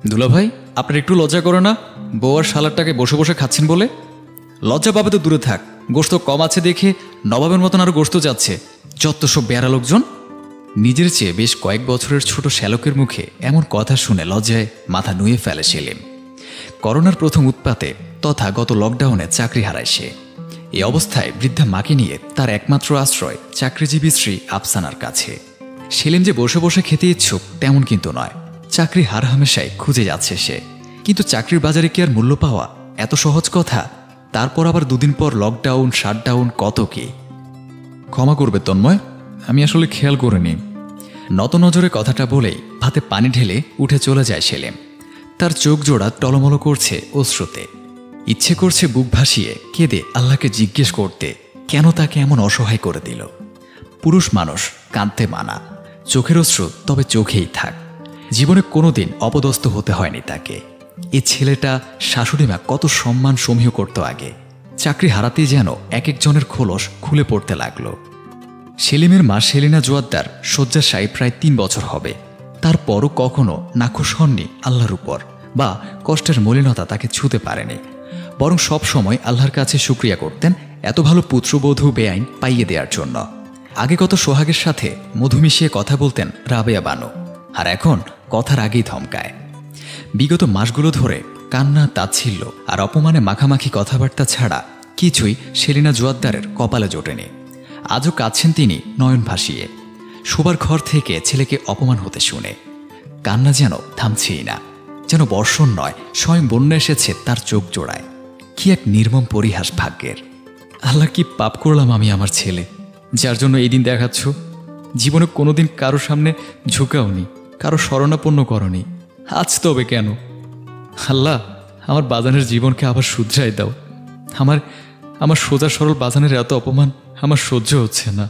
দুলাভাই, আপনার একটু লজ্জা করে না? বউ আর শালারটাকে বসে বসে খাচ্ছেন বলে? লজ্জা পাবে তো দূরে থাক, গোশত কম আছে দেখে নবাবের মতন আরো গোশত যাচ্ছে। যত সব বেয়ারা লোকজন। নিজের চেয়ে বেশ কয়েক বছরের ছোট শ্যালকের মুখে এমন কথা শুনে লজ্জায় মাথা নুয়ে ফেলে সেলিম। করোনার প্রথম উৎপাতে তথা গত লকডাউনে চাকরি হারায় সে। এই অবস্থায় বৃদ্ধা মাকে নিয়ে তার একমাত্র আশ্রয় চাকরিজীবী স্ত্রী আফসানার কাছে। সেলিম যে বসে বসে খেতে ইচ্ছুক তেমন কিন্তু নয়। চাকরি হারহামেশাই খুঁজে যাচ্ছে সে, কিন্তু চাকরির বাজারে কি আর মূল্য পাওয়া এত সহজ কথা? তারপর আবার দুদিন পর লকডাউন, শাটডাউন, কত কি। ক্ষমা করবে তন্ময়, আমি আসলে খেয়াল করিনি। নত নজরে কথাটা বলেই ভাতে পানি ঢেলে উঠে চলে যায় সেলিম। তার চোখ জোড়া টলমল করছে অশ্রুতে। ইচ্ছে করছে বুক ভাসিয়ে কেঁদে আল্লাহকে জিজ্ঞেস করতে কেন তাকে এমন অসহায় করে দিল। পুরুষ মানুষ কাঁদতে মানা, চোখের অশ্রু তবে চোখেই থাক। জীবনে কোনোদিন অপদস্থ হতে হয়নি তাকে। এ ছেলেটা শাশুড়িমা কত সম্মান সমীহ করত আগে। চাকরি হারাতেই যেন এক একজনের খোলস খুলে পড়তে লাগলো। সেলিমের মা সেলিনা জোয়াদ্দার শয্যাশায়ী প্রায় 3 বছর হবে। তারপরও কখনো নাখোশ হননি আল্লাহর উপর, বা কষ্টের মলিনতা তাকে ছুঁতে পারেনি। বরং সব সময় আল্লাহর কাছে শুকরিয়া করতেন এত ভালো পুত্রবধূ বেআইন পাইয়ে দেওয়ার জন্য। আগে কত সোহাগের সাথে মধু মিশিয়ে কথা বলতেন রাবেয়া বানু, আর এখন কথার আগেই ধমকায়। বিগত মাসগুলো ধরে কান্না, তাচ্ছিল্য আর অপমানে মাখামাখি কথাবার্তা ছাড়া কিছুই সেলিনা জোয়াদ্দারের কপালে জোটেনি। আজও কাঁদছেন তিনি নয়ন ভাসিয়ে। শোবার ঘর থেকে ছেলেকে অপমান হতে শুনে কান্না যেন থামছেই না, যেন বর্ষণ নয় স্বয়ং বন্যা এসেছে তার চোখ জোড়ায়। কি এক নির্মম পরিহাস ভাগ্যের। আল্লাহ, কি পাপ করলাম আমি আমার ছেলে, যার জন্য এই দিন দেখাচ্ছ। জীবনে কোনোদিন কারো সামনে ঝুঁকাওনি, কারো শরণাপন্ন করনি, আজ তবে কেন? আল্লাহ, আমার বাজানের জীবনকে আবার শুধরাই দাও। আমার সোজা সরল বাজানের এত অপমান আমার সহ্য হচ্ছে না।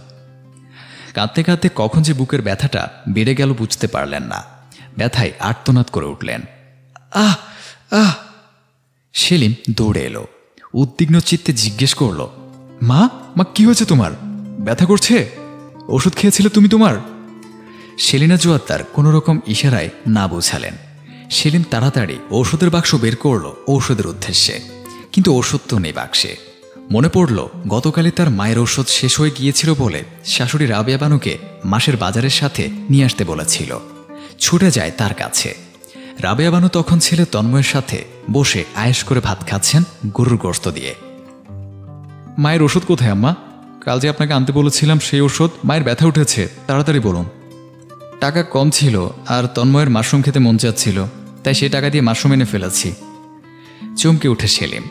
কাঁদতে কাঁদতে কখন যে বুকের ব্যথাটা বেড়ে গেল বুঝতে পারলেন না। ব্যথায় আর্তনাদ করে উঠলেন, আহ আহ। সেলিম দৌড়ে এলো, উদ্বিগ্ন চিত্তে জিজ্ঞেস করল, মা মা কি হয়েছে তোমার? ব্যথা করছে? ওষুধ খেয়েছিলে তুমি তোমার? সেলিনা জোয়াদ্দার কোনো রকম ইশারায় না বোঝালেন। সেলিম তাড়াতাড়ি ঔষধের বাক্স বের করল ঔষধের উদ্দেশ্যে, কিন্তু ওষুধ তো নেই বাক্সে। মনে পড়ল গতকালই তার মায়ের ঔষধ শেষ হয়ে গিয়েছিল বলে শাশুড়ি রাবেয়া বানুকে মাসের বাজারের সাথে নিয়ে আসতে বলেছিল। ছুটে যায় তার কাছে। রাবেয়া বানু তখন ছেলে তন্ময়ের সাথে বসে আয়েশ করে ভাত খাচ্ছেন গরুর গোশত দিয়ে। মায়ের ওষুধ কোথায় আম্মা? কাল যে আপনাকে আনতে বলেছিলাম সেই ওষুধ। মায়ের ব্যথা উঠেছে, তাড়াতাড়ি বলুন। টাকা কম ছিল আর তন্ময়ের মাশরুম খেতে মন চাচ্ছিল, তাই সেই টাকা দিয়ে মাশরুম এনে ফেলেছি। চমকে উঠে সেলিম।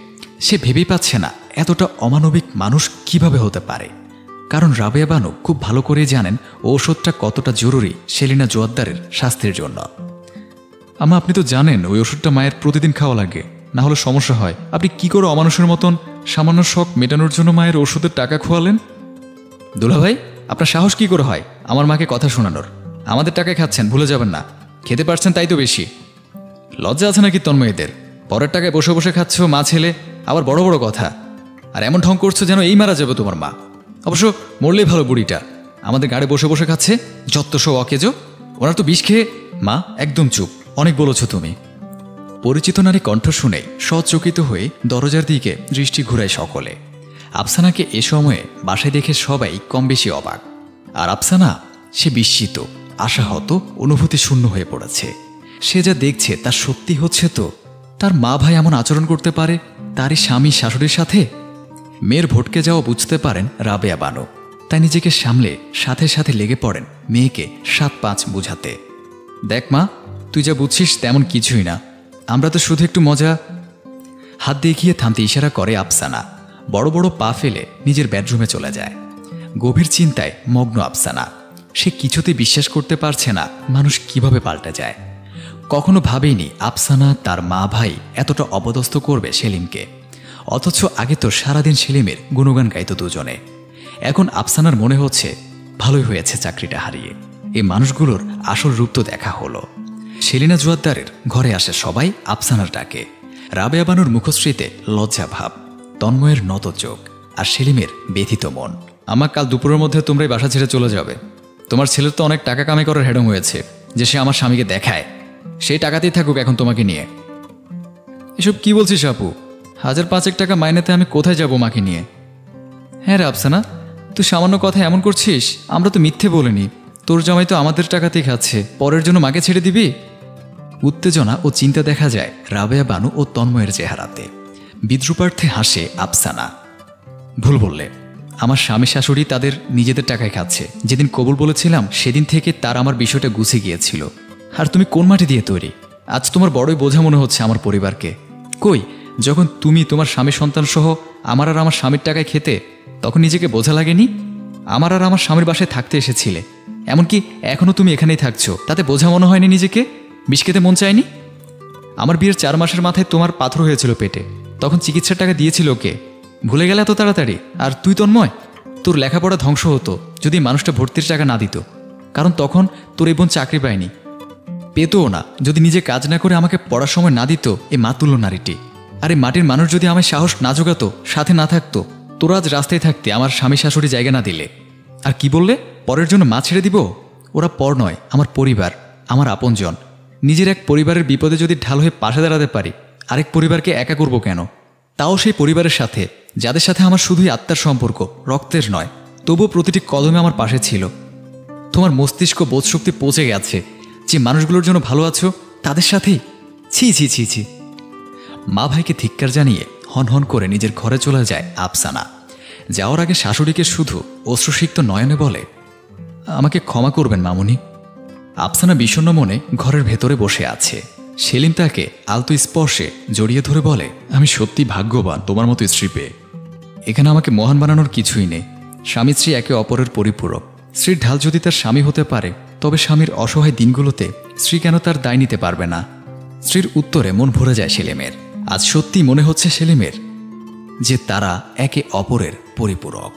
সে ভেবেই পাচ্ছে না এতটা অমানবিক মানুষ কিভাবে হতে পারে। কারণ রাবেয়া বানু খুব ভালো করেই জানেন ঔষধটা কতটা জরুরি সেলিনা জোয়াদ্দারের স্বাস্থ্যের জন্য। আম্মা, আপনি তো জানেন ওই ওষুধটা মায়ের প্রতিদিন খাওয়া লাগে, না হলে সমস্যা হয়। আপনি কি করে অমানুষের মতন সামান্য শখ মেটানোর জন্য মায়ের ওষুধের টাকা খোয়ালেন? দুলাভাই, আপনার সাহস কি করে হয় আমার মাকে কথা শোনানোর? আমাদের টাকায় খাচ্ছেন, ভুলে যাবেন না। খেতে পারছেন তাই তো বেশি। লজ্জা আছে নাকি তন্ময়ীদের? পরের টাকায় বসে বসে খাচ্ছ মা ছেলে, আবার বড় বড় কথা। আর এমন ঢং করছো যেন এই মারা যাবে তোমার মা। অবশ্য মরলেই ভালো বুড়িটা, আমাদের গাড়ি বসে বসে খাচ্ছে যত সব অকেজো। ওনার তো বিষ খেয়ে। মা একদম চুপ, অনেক বলেছ তুমি। পরিচিত নারী কণ্ঠ শুনে সচকিত হয়ে দরজার দিকে দৃষ্টি ঘুরায় সকলে। আফসানাকে এ সময়ে বাসায় দেখে সবাই কম বেশি অবাক। আর আফসানা, সে বিস্মিত, আশাহত, অনুভূতি শূন্য হয়ে পড়েছে। সে যা দেখছে তা সত্যি হচ্ছে তো? তার মা ভাই এমন আচরণ করতে পারে তারই স্বামী শাশুড়ির সাথে? মেয়ের ভটকে যাওয়া বুঝতে পারেন রাবেয়া বানু, তাই নিজেকে সামলে সাথে সাথে লেগে পড়েন মেয়েকে 7-5 বুঝাতে। দেখ মা, তুই যা বুঝছিস তেমন কিছুই না, আমরা তো শুধু একটু মজা। হাত দেখিয়ে থামতে ইশারা করে আফসানা। বড় বড় পা ফেলে নিজের বেডরুমে চলে যায়। গভীর চিন্তায় মগ্ন আফসানা। সে কিছুতে বিশ্বাস করতে পারছে না মানুষ কিভাবে পাল্টে যায়। কখনো ভাবেইনি আফসানা তার মা ভাই এতটা অপদস্থ করবে সেলিমকে। অথচ আগে তো সারাদিন সেলিমের গুণগান গাইত দুজনে। এখন আফসানার মনে হচ্ছে ভালোই হয়েছে চাকরিটা হারিয়ে। এই মানুষগুলোর আসল রূপ তো দেখা হলো। সেলিনা জোয়াদ্দারের ঘরে আসে সবাই আফসানার ডাকে। রাবেয়া বানুর মুখশ্রীতে লজ্জা ভাব, তন্ময়ের নত চোখ আর সেলিমের ব্যথিত মন। আমার কাল দুপুরের মধ্যে তোমরাই বাসা ছেড়ে চলে যাবে। তোমার ছেলের তো অনেক টাকা কামাই করার হেডম হয়েছে যে সে আমার স্বামীকে দেখায় সেই টাকাতেই থাকুক এখন তোমাকে নিয়ে। এসব কি বলছিস আপু? 1,000-5,000 টাকা মাইনেতে আমি কোথায় যাব মাকে নিয়ে? হ্যাঁ রে আফসানা, তুই সামান্য কথা এমন করছিস। আমরা তো মিথ্যে বলিনি। তোর জামাই তো আমাদের টাকাতেই খাচ্ছে, পরের জন্য মাকে ছেড়ে দিবি? উত্তেজনা ও চিন্তা দেখা যায় রাবেয়া বানু ও তন্ময়ের চেহারাতে। বিদ্রুপার্থে হাসে আফসানা। ভুল বললে, আমার স্বামী শাশুড়ি তাদের নিজেদের টাকায় খাচ্ছে। যেদিন কবুল বলেছিলাম সেদিন থেকে তার আমার বিষয়টা গুছিয়ে গিয়েছিল। আর তুমি কোন মাটি দিয়ে তৈরি? আজ তোমার বড়ই বোঝা মনে হচ্ছে আমার পরিবারকে। কই, যখন তুমি তোমার স্বামী সন্তান সহ আমার আর আমার স্বামীর টাকায় খেতে, তখন নিজেকে বোঝা লাগেনি? আমার আর আমার স্বামীর বাসায় থাকতে এসেছিলে, এমনকি এখনও তুমি এখানেই থাকছো, তাতে বোঝা মনে হয়নি নিজেকে? বিষ খেতে মন চায়নি? আমার বিয়ের 4 মাসের মাথায় তোমার পাথর হয়েছিল পেটে, তখন চিকিৎসার টাকা দিয়েছিল কে? ভুলে গেলে এত তাড়াতাড়ি? আর তুই তন্ময়, তোর লেখাপড়া ধ্বংস হতো যদি মানুষটা ভর্তির টাকা না দিত। কারণ তখন তোর এই বোন চাকরি পায়নি, পেতও না যদি নিজে কাজ না করে আমাকে পড়ার সময় না দিত এই মাতুল্য নারীটি। আর এই মাটির মানুষ যদি আমায় সাহস না জোগাতো, সাথে না থাকতো, তোরা আজ রাস্তায় থাকতে আমার স্বামী শাশুড়ি জায়গা না দিলে। আর কি বললে, পরের জন্য মা ছেড়ে দিব? ওরা পর নয়, আমার পরিবার, আমার আপনজন। নিজের এক পরিবারের বিপদে যদি ঢাল হয়ে পাশে দাঁড়াতে পারি, আরেক পরিবারকে একা করব কেন? তাও সেই পরিবারের সাথে, যাদের সাথে আমার শুধুই আত্মার সম্পর্ক, রক্তের নয়। তবুও প্রতিটি কদমে আমার পাশে ছিল। তোমার মস্তিষ্ক বোধশক্তি পৌঁছে গেছে যে মানুষগুলোর জন্য ভালো আছো তাদের সাথেই। ছি ছি ছি ছি। মা ভাইকে ধিক্কার জানিয়ে হনহন করে নিজের ঘরে চলে যায় আফসানা। যাওয়ার আগে শাশুড়িকে শুধু অশ্রুসিক্ত নয়নে বলে, আমাকে ক্ষমা করবেন মামুনি। আফসানা বিষণ্ণ মনে ঘরের ভেতরে বসে আছে। সেলিম তাকে আলতো স্পর্শে জড়িয়ে ধরে বলে, আমি সত্যি ভাগ্যবান তোমার মতো স্ত্রী পেয়ে। এখানে আমাকে মহান বানানোর কিছুই নেই। স্বামী স্ত্রী একে অপরের পরিপূরক। স্ত্রীর ঢাল যদি তার স্বামী হতে পারে, তবে স্বামীর অসহায় দিনগুলোতে স্ত্রী কেন তার দায় নিতে পারবে না? স্ত্রীর উত্তরে মন ভরে যায় সেলিমের। আজ সত্যি মনে হচ্ছে সেলিমের যে তারা একে অপরের পরিপূরক।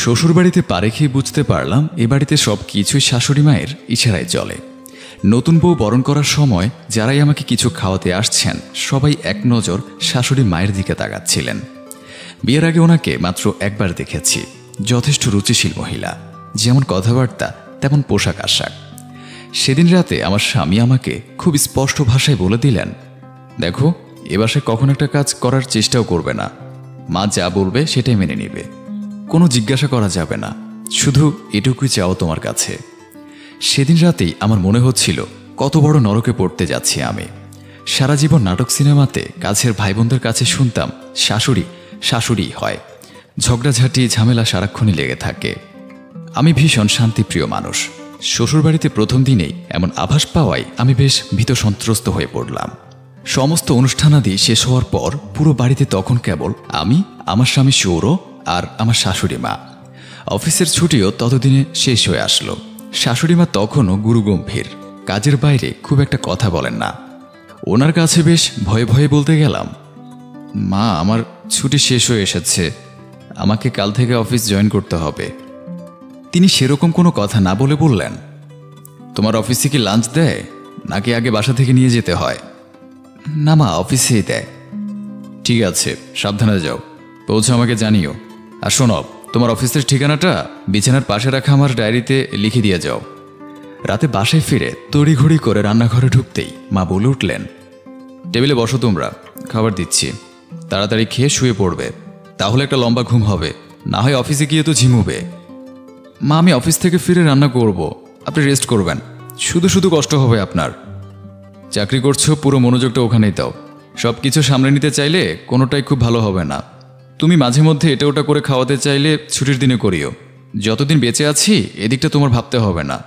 শ্বশুরবাড়িতে পা রেখেই বুঝতে পারলাম এ বাড়িতে সব কিছুই শাশুড়ি মায়ের ইশারায় চলে। নতুন বউ বরণ করার সময় যারাই আমাকে কিছু খাওয়াতে আসছেন সবাই এক নজর শাশুড়ি মায়ের দিকে তাকাচ্ছিলেন। বিয়ের আগে ওনাকে মাত্র একবার দেখেছি। যথেষ্ট রুচিশীল মহিলা, যেমন কথাবার্তা তেমন পোশাক আশাক। সেদিন রাতে আমার স্বামী আমাকে খুব স্পষ্ট ভাষায় বলে দিলেন, দেখো, এ বাসায় কখন একটা কাজ করার চেষ্টাও করবে না। মা যা বলবে সেটাই মেনে নিবে, কোনো জিজ্ঞাসা করা যাবে না, শুধু এটুকুই চাও তোমার কাছে। সেদিন রাতেই আমার মনে হচ্ছিল কত বড় নরকে পড়তে যাচ্ছি আমি। সারা জীবন নাটক সিনেমাতে কাছের ভাই বোনদের কাছে শুনতাম শাশুড়ি শাশুড়িই হয়, ঝগড়াঝাঁটি ঝামেলা সারাক্ষণই লেগে থাকে। আমি ভীষণ শান্তিপ্রিয় মানুষ। শ্বশুরবাড়িতে প্রথম দিনেই এমন আভাস পাওয়ায় আমি বেশ ভীত সন্ত্রস্ত হয়ে পড়লাম। সমস্ত অনুষ্ঠানাদি শেষ হওয়ার পর পুরো বাড়িতে তখন কেবল আমি, আমার স্বামী সৌর আর আমার শাশুড়ি মা। অফিসের ছুটিও ততদিনে শেষ হয়ে আসলো। শাশুড়ি মা তখনও গুরুগম্ভীর, কাজের বাইরে খুব একটা কথা বলেন না। ওনার কাছে বেশ ভয়ে ভয়ে বলতে গেলাম, মা, আমার ছুটি শেষ হয়ে এসেছে, আমাকে কাল থেকে অফিস জয়েন করতে হবে। তিনি সেরকম কোনো কথা না বলে বললেন, তোমার অফিসে কি লাঞ্চ দেয় নাকি আগে বাসা থেকে নিয়ে যেতে হয়? না মা, অফিসেই দেয়। ঠিক আছে, সাবধানে যাও, পৌঁছে আমাকে জানিও। আর শোনো, তোমার অফিসের ঠিকানাটা বিছানার পাশে রাখা আমার ডায়েরিতে লিখে দিয়ে যাও। রাতে বাসায় ফিরে তড়িঘড়ি করে রান্নাঘরে ঢুকতেই মা বলে উঠলেন, টেবিলে বসো, তোমরা খাবার দিচ্ছি, তাড়াতাড়ি খেয়ে শুয়ে পড়বে, তাহলে একটা লম্বা ঘুম হবে, না হয় অফিসে গিয়ে তো ঝিমুবে। মা, আমি অফিস থেকে ফিরে রান্না করব, আপনি রেস্ট করবেন, শুধু শুধু কষ্ট হবে আপনার। চাকরি করছো, পুরো মনোযোগটা ওখানেই দাও। সব কিছু সামলে নিতে চাইলে কোনোটাই খুব ভালো হবে না। তুমি মাঝে মধ্যে এটা ওটা করে খাওয়াতে চাইলে ছুটির দিনে করিও। যতদিন বেঁচে আছি এদিকটা তোমার ভাবতে হবে না।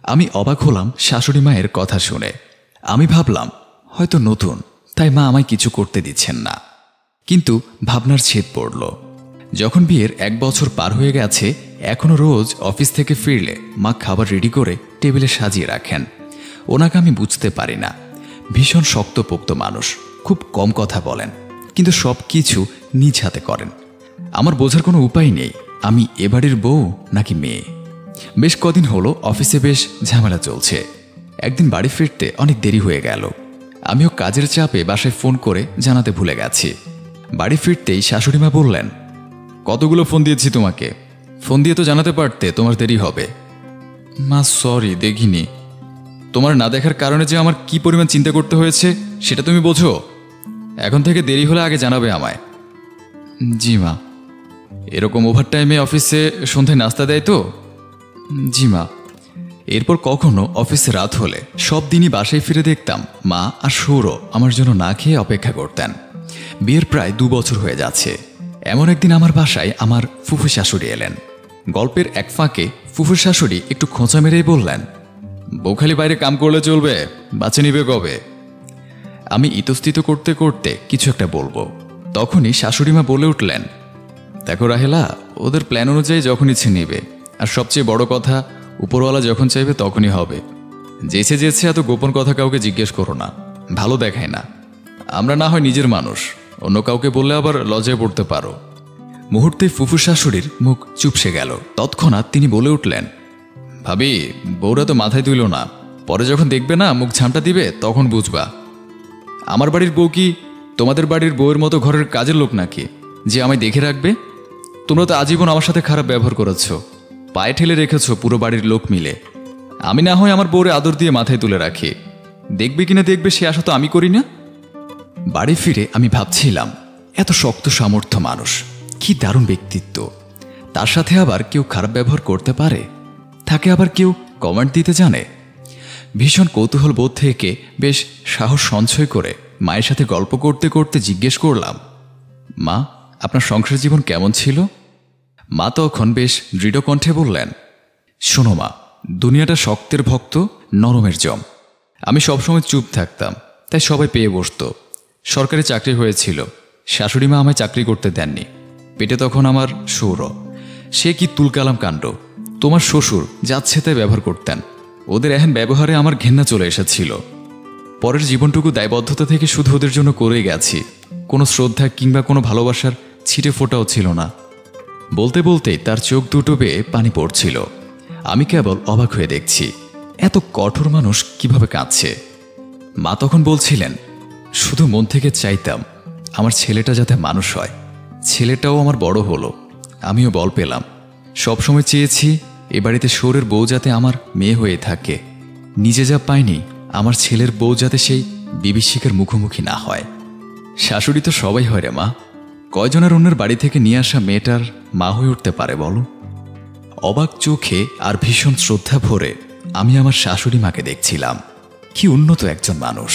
আমি অবাক হলাম শাশুড়ি মায়ের কথা শুনে। আমি ভাবলাম হয়তো নতুন, তাই মা আমায় কিছু করতে দিচ্ছেন না। কিন্তু ভাবনার ছেদ পড়ল। যখন বিয়ের 1 বছর পার হয়ে গেছে, এখনো রোজ অফিস থেকে ফিরলে মা খাবার রেডি করে টেবিলে সাজিয়ে রাখেন। ওনাকে আমি বুঝতে পারি না। ভীষণ শক্তপোক্ত মানুষ, খুব কম কথা বলেন, কিন্তু সব কিছু নিজ হাতে করেন। আমার বোঝার কোনো উপায় নেই আমি এ বাড়ির বউ নাকি মেয়ে। বেশ কদিন হলো অফিসে বেশ ঝামেলা চলছে। একদিন বাড়ি ফিরতে অনেক দেরি হয়ে গেল। আমিও কাজের চাপে বাসায় ফোন করে জানাতে ভুলে গেছি। বাড়ি ফিরতেই শাশুড়িমা বললেন, কতগুলো ফোন দিয়েছি তোমাকে, ফোন দিয়ে তো জানাতে পারতে তোমার দেরি হবে। মা, সরি, দেখিনি। তোমার না দেখার কারণে যে আমার কি পরিমাণ চিন্তা করতে হয়েছে সেটা তুমি বোঝো। এখন থেকে দেরি হলে আগে জানাবে আমায়। জি মা। এরকম ওভারটাইমে অফিসে সন্ধ্যায় নাস্তা দেয় তো? জি মা। এরপর কখনো অফিসে রাত হলে সব দিনই বাসায় ফিরে দেখতাম মা আর সৌর আমার জন্য না খেয়ে অপেক্ষা করতেন। বিয়ের প্রায় 2 বছর হয়ে যাচ্ছে। এমন একদিন আমার বাসায় আমার ফুফু শাশুড়ি এলেন। গল্পের এক ফাঁকে ফুফুর শাশুড়ি একটু খোঁচা মেরেই বললেন, বউখালি বাইরে কাম করলে চলবে, বাঁচে নিবে কবে? আমি ইতস্তত করতে করতে কিছু একটা বলবো, তখনই শাশুড়িমা বলে উঠলেন, দেখো রাহেলা, ওদের প্ল্যান অনুযায়ী যখন ইচ্ছে নেবে, আর সবচেয়ে বড় কথা, উপরওয়ালা যখন চাইবে তখনই হবে। যেছে যেছে এত গোপন কথা কাউকে জিজ্ঞেস করো না, ভালো দেখায় না। আমরা না হয় নিজের মানুষ, অন্য কাউকে বললে আবার লজ্জায় পড়তে পারো। মুহূর্তে ফুফু শাশুড়ির মুখ চুপসে গেল। তৎক্ষণাৎ তিনি বলে উঠলেন, ভাবি, বউরা তো মাথায় তুইল না, পরে যখন দেখবে না মুখ ঝামটা দিবে তখন বুঝবা। আমার বাড়ির বউ কি তোমাদের বাড়ির বউয়ের মতো ঘরের কাজের লোক নাকি যে আমায় দেখে রাখবে? তোমরা তো আজীবন আমার সাথে খারাপ ব্যবহার করেছ, পায়ে ঠেলে রেখেছ পুরো বাড়ির লোক মিলে। আমি না হয় আমার বউরে আদর দিয়ে মাথায় তুলে রাখি, দেখবে কিনা দেখবে সে আশা তো আমি করি না। বাড়ি ফিরে আমি ভাবছিলাম, এত শক্ত সামর্থ্য মানুষ, কি দারুণ ব্যক্তিত্ব। তার সাথে আবার কেউ খারাপ ব্যবহার করতে পারে, তাকে আবার কেউ কমেন্ট দিতে জানে। ভীষণ কৌতূহল বোধ থেকে বেশ সাহস সঞ্চয় করে মায়ের সাথে গল্প করতে করতে জিজ্ঞেস করলাম, মা, আপনার সংসার জীবন কেমন ছিল? মা তখন বেশ দৃঢ় কণ্ঠে বললেন, শোনো মা, দুনিয়াটা শক্তের ভক্ত, নরমের জম। আমি সবসময় চুপ থাকতাম, তাই সবাই পেয়ে বসত। সরকারি চাকরি হয়েছিল, শাশুড়ি মা আমায় চাকরি করতে দেননি। পেটে তখন আমার সৌর, সে কি তুলকালাম কাণ্ড। তোমার শ্বশুর যাচ্ছে তাই ব্যবহার করতেন, ওদের এহেন ব্যবহারে আমার ঘেন্না চলে এসেছিল। পরের জীবনটুকু দায়বদ্ধতা থেকে শুধু ওদের জন্য করে গেছি, কোনো শ্রদ্ধা কিংবা কোনো ভালোবাসার ছিটে ফোটাও ছিল না। বলতে বলতেই তার চোখ দুটো বেয়ে পানি পড়ছিল। আমি কেবল অবাক হয়ে দেখছি এত কঠোর মানুষ কিভাবে কাঁদছে। মা তখন বলছিলেন, শুধু মন থেকে চাইতাম আমার ছেলেটা যাতে মানুষ হয়। ছেলেটাও আমার বড় হলো, আমিও বল পেলাম। সবসময় চেয়েছি এ বাড়িতে শোরের বউ যাতে আমার মেয়ে হয়ে থাকে। নিজে যা পাইনি, আমার ছেলের বউ যাতে সেই বিভীষিকার মুখোমুখি না হয়। শাশুড়ি তো সবাই হয় রে মা, কয়জনের অন্যের বাড়ি থেকে নিয়ে আসা মেয়েটার মা হয়ে উঠতে পারে বলো? অবাক চোখে আর ভীষণ শ্রদ্ধা ভরে আমি আমার শাশুড়ি মাকে দেখছিলাম। কি উন্নত একজন মানুষ।